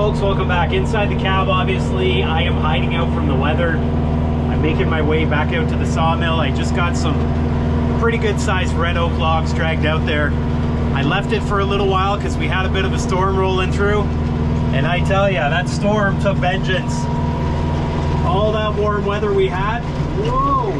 folks, welcome back. Inside the cab, obviously, I am hiding out from the weather. I'm making my way back out to the sawmill. I just got some pretty good sized red oak logs dragged out there. I left it for a little while because we had a bit of a storm rolling through. And I tell you, that storm took vengeance. All that warm weather we had, whoa!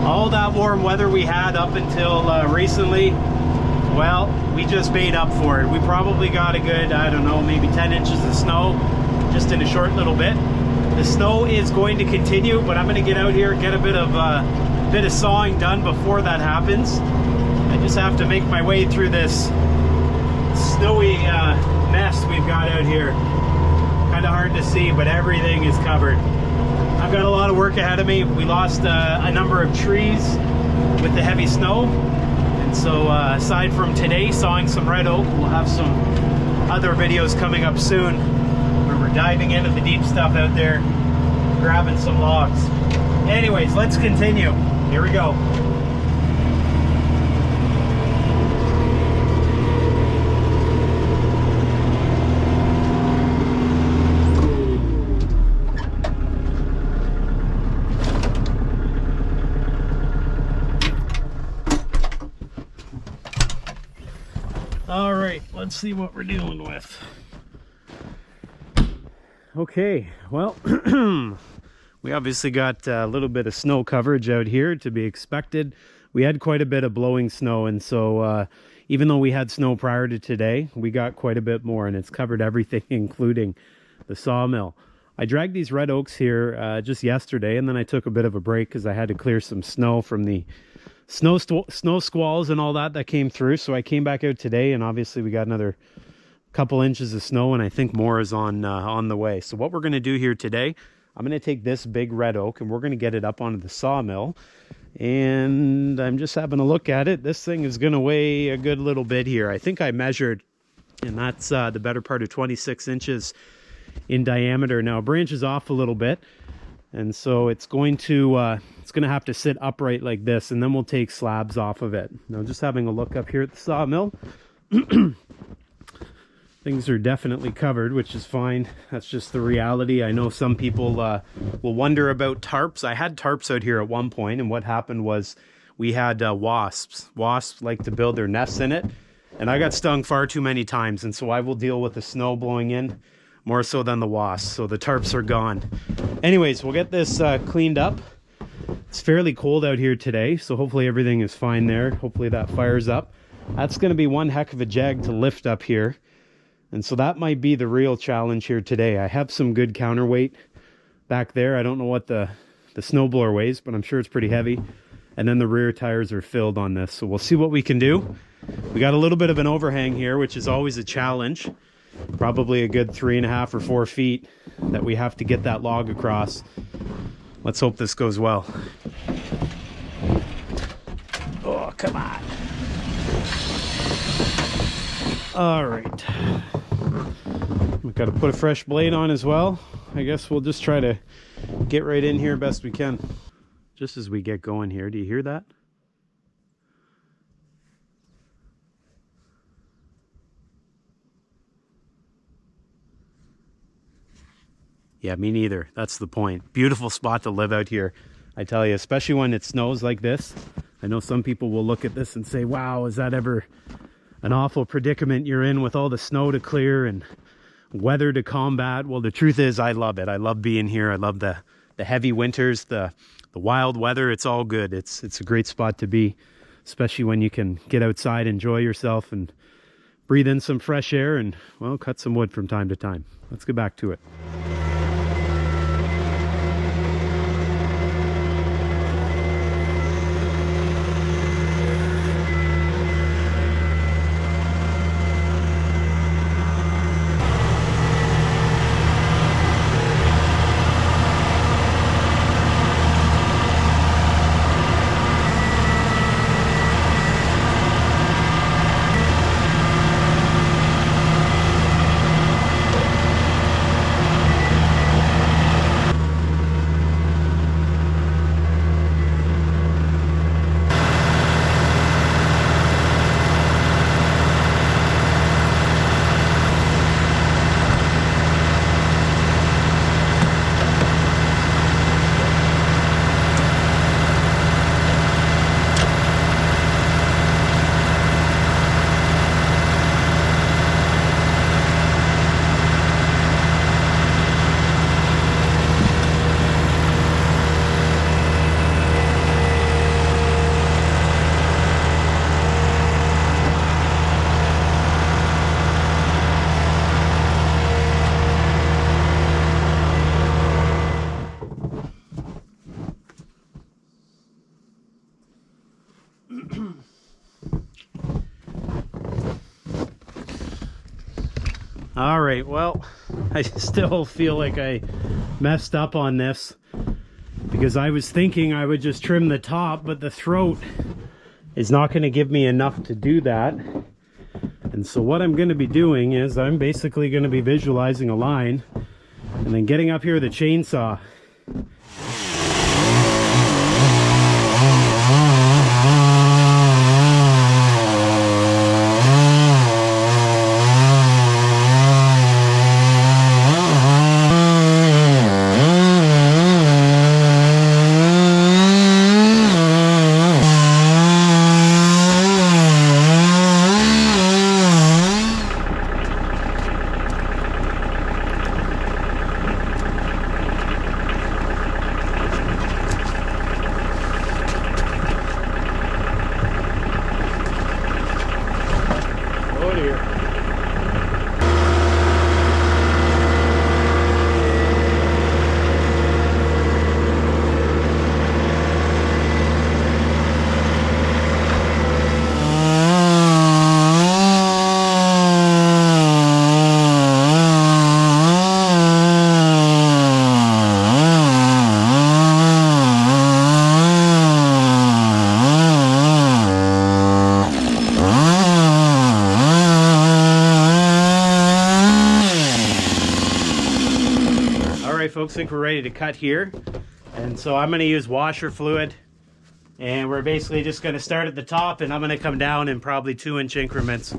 All that warm weather we had up until recently, well, we just made up for it. We probably got a good, I don't know, maybe 10 inches of snow just in a short little bit. The snow is going to continue, but I'm going to get out here and get a bit of sawing done before that happens. I just have to make my way through this snowy mess we've got out here. Kind of hard to see, but everything is covered. I've got a lot of work ahead of me. We lost a number of trees with the heavy snow. And so aside from today sawing some red oak, we'll have some other videos coming up soon where we're diving into the deep stuff out there, grabbing some logs. Anyways, let's continue. Here we go. All right, let's see what we're dealing with. Okay, well, we obviously got a little bit of snow coverage out here, to be expected. We had quite a bit of blowing snow, and so even though we had snow prior to today, we got quite a bit more, and it's covered everything, including the sawmill. I dragged these red oaks here just yesterday, and then I took a bit of a break because I had to clear some snow from the snow squalls and all that came through. So I came back out today, and obviously we got another couple inches of snow, and I think more is on the way. So what we're going to do here today, I'm going to take this big red oak and we're going to get it up onto the sawmill, and I'm just having a look at it. This thing is going to weigh a good little bit here. I think I measured, and that's the better part of 26 inches in diameter. Now it branches off a little bit, and so it's going to have to sit upright like this, and then we'll take slabs off of it. Now just having a look up here at the sawmill, things are definitely covered, which is fine. That's just the reality. I know some people will wonder about tarps. I had tarps out here at one point, and what happened was we had wasps. Wasps like to build their nests in it, and I got stung far too many times, and so I will deal with the snow blowing in more so than the wasps. So the tarps are gone. Anyways, we'll get this cleaned up. It's fairly cold out here today, so hopefully everything is fine there. Hopefully that fires up. That's going to be one heck of a jag to lift up here, and so that might be the real challenge here today. I have some good counterweight back there. I don't know what the snowblower weighs, but I'm sure it's pretty heavy. And then the rear tires are filled on this, so we'll see what we can do. We got a little bit of an overhang here, which is always a challenge. Probably a good 3.5 or 4 feet that we have to get that log across. Let's hope this goes well. Oh, come on. All right. We've got to put a fresh blade on as well. I guess we'll just try to get right in here best we can. Just as we get going here, do you hear that? Yeah, me neither. That's the point. Beautiful spot to live out here, I tell you, especially when it snows like this. I know some people will look at this and say, wow, is that ever an awful predicament you're in with all the snow to clear and weather to combat? Well, the truth is I love it. I love being here. I love the heavy winters, the wild weather. It's all good. It's a great spot to be, especially when you can get outside, enjoy yourself, and breathe in some fresh air and, well, cut some wood from time to time. Let's get back to it. All right, well, I still feel like I messed up on this because I was thinking I would just trim the top, but the throat is not going to give me enough to do that. And so what I'm going to be doing is I'm basically going to be visualizing a line and then getting up here with a chainsaw. Folks, think we're ready to cut here, and so I'm going to use washer fluid, and we're basically just going to start at the top, and I'm going to come down in probably 2-inch increments.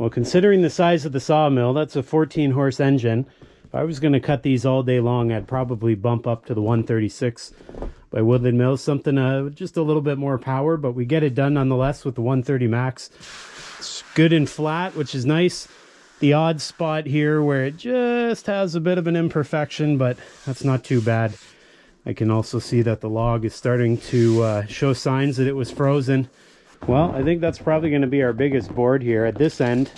Well, considering the size of the sawmill, that's a 14-horse engine. If I was going to cut these all day long, I'd probably bump up to the 136 by Woodland Mills, something just a little bit more power, but we get it done nonetheless with the 130 max. It's good and flat, which is nice. The odd spot here where it just has a bit of an imperfection, but that's not too bad. I can also see that the log is starting to show signs that it was frozen. Well, I think that's probably going to be our biggest board here at this end.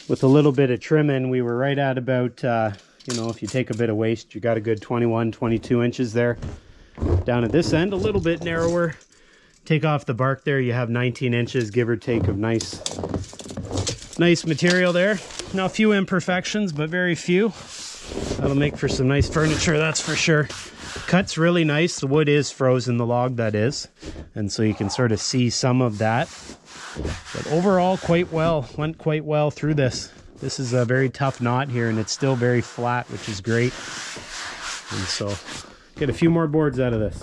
With a little bit of trimming, we were right at about, you know, if you take a bit of waste, you got a good 21, 22 inches there. Down at this end, a little bit narrower. Take off the bark there, you have 19 inches, give or take, of nice material there. Now, a few imperfections, but very few. That'll make for some nice furniture, that's for sure. Cut's really nice. The wood is frozen, the log that is, and so you can sort of see some of that. But overall, quite well. Went quite well through this. This is a very tough knot here, and it's still very flat, which is great. And so, get a few more boards out of this.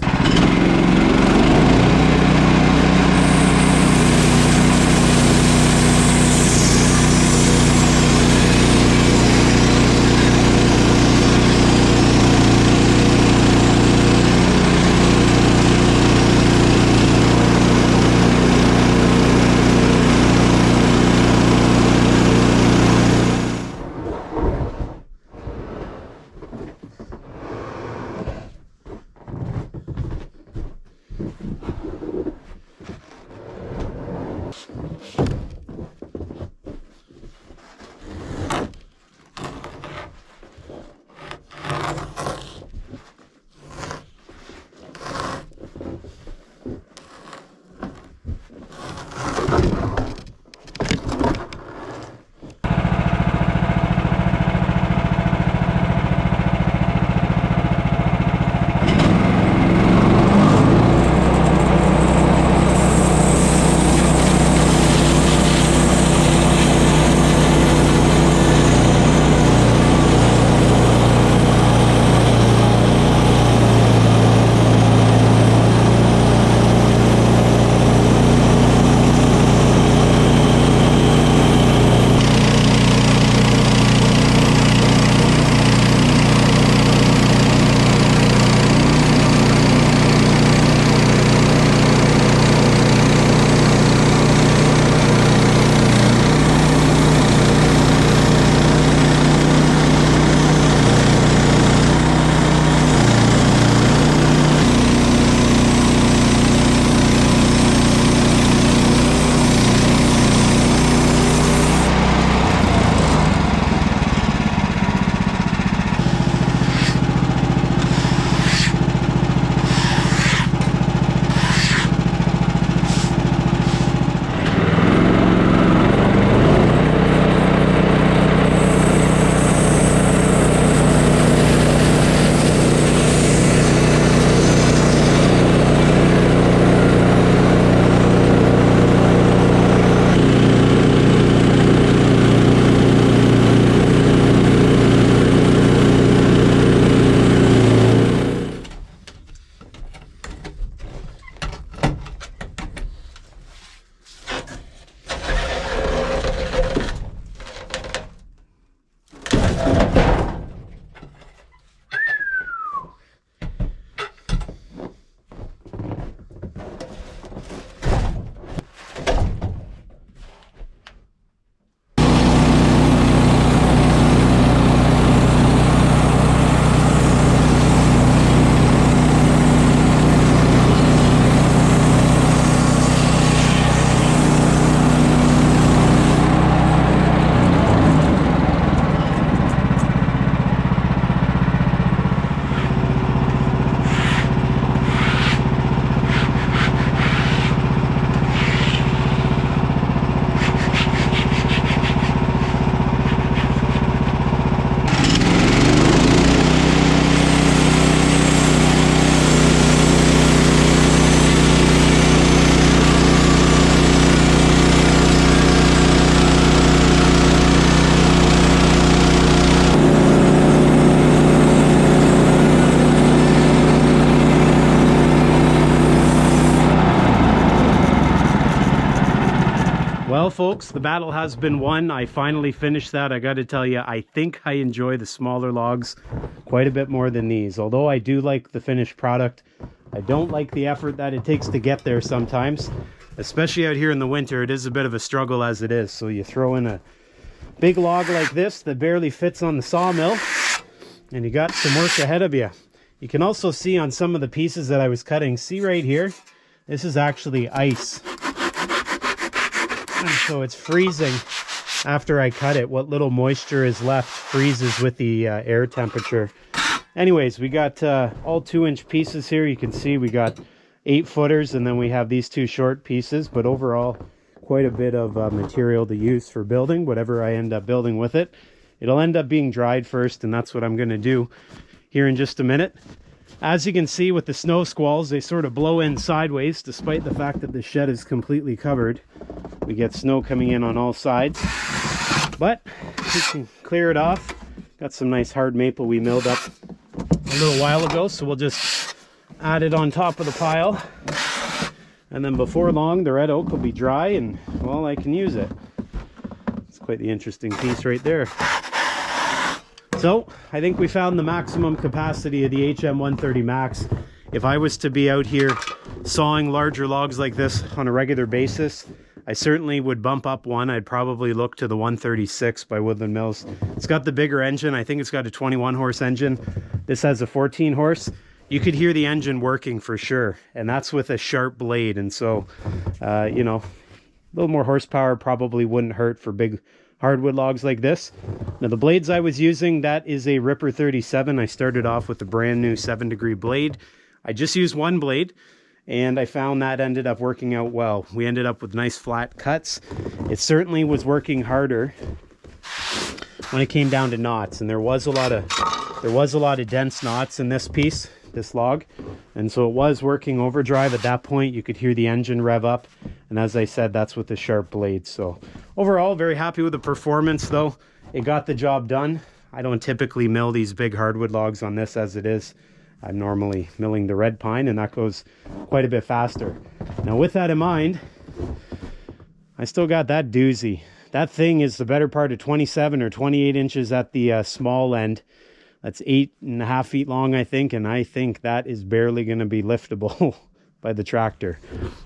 folks, the battle has been won. I finally finished that. I got to tell you, I think I enjoy the smaller logs quite a bit more than these. Although I do like the finished product, I don't like the effort that it takes to get there sometimes. Especially out here in the winter, it is a bit of a struggle as it is. So you throw in a big log like this that barely fits on the sawmill, and you got some work ahead of you. You can also see on some of the pieces that I was cutting, see right here, this is actually ice. And so it's freezing after I cut it. What little moisture is left freezes with the air temperature. Anyways, we got all 2-inch pieces here. You can see we got 8 footers, and then we have these 2 short pieces, but overall quite a bit of material to use for building whatever I end up building with it. It'll end up being dried first, and that's what I'm going to do here in just a minute. As you can see with the snow squalls, they sort of blow in sideways despite the fact that the shed is completely covered. We get snow coming in on all sides, but we can clear it off. Got some nice hard maple we milled up a little while ago, so we'll just add it on top of the pile, and then before long the red oak will be dry and, well, I can use it. It's quite the interesting piece right there. So I think we found the maximum capacity of the HM130 Max. If I was to be out here sawing larger logs like this on a regular basis, I certainly would bump up one. I'd probably look to the 136 by Woodland Mills. It's got the bigger engine. I think it's got a 21 horse engine. This has a 14 horse. You could hear the engine working for sure, and that's with a sharp blade. And so, you know, a little more horsepower probably wouldn't hurt for big hardwood logs like this. Now the blades I was using, that is a Ripper 37. I started off with a brand new 7-degree blade. I just used one blade, and I found that ended up working out well. We ended up with nice flat cuts. It certainly was working harder when it came down to knots, and there was a lot of dense knots in this piece, this log, and so it was working overdrive. At that point you could hear the engine rev up, and as I said, that's with the sharp blade. So overall, very happy with the performance though. It got the job done. I don't typically mill these big hardwood logs on this as it is. I'm normally milling the red pine, and that goes quite a bit faster. Now with that in mind, I still got that doozy. That thing is the better part of 27 or 28 inches at the small end. That's 8.5 feet long, I think, and I think that is barely going to be liftable by the tractor.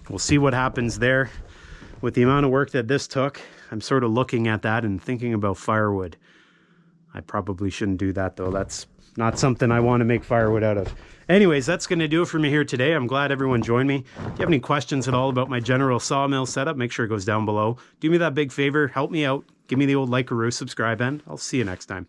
We'll see what happens there. With the amount of work that this took, I'm sort of looking at that and thinking about firewood. I probably shouldn't do that though. That's not something I want to make firewood out of. Anyways, that's going to do it for me here today. I'm glad everyone joined me. If you have any questions at all about my general sawmill setup, make sure it goes down below. Do me that big favor, help me out. Give me the old like or subscribe, and I'll see you next time.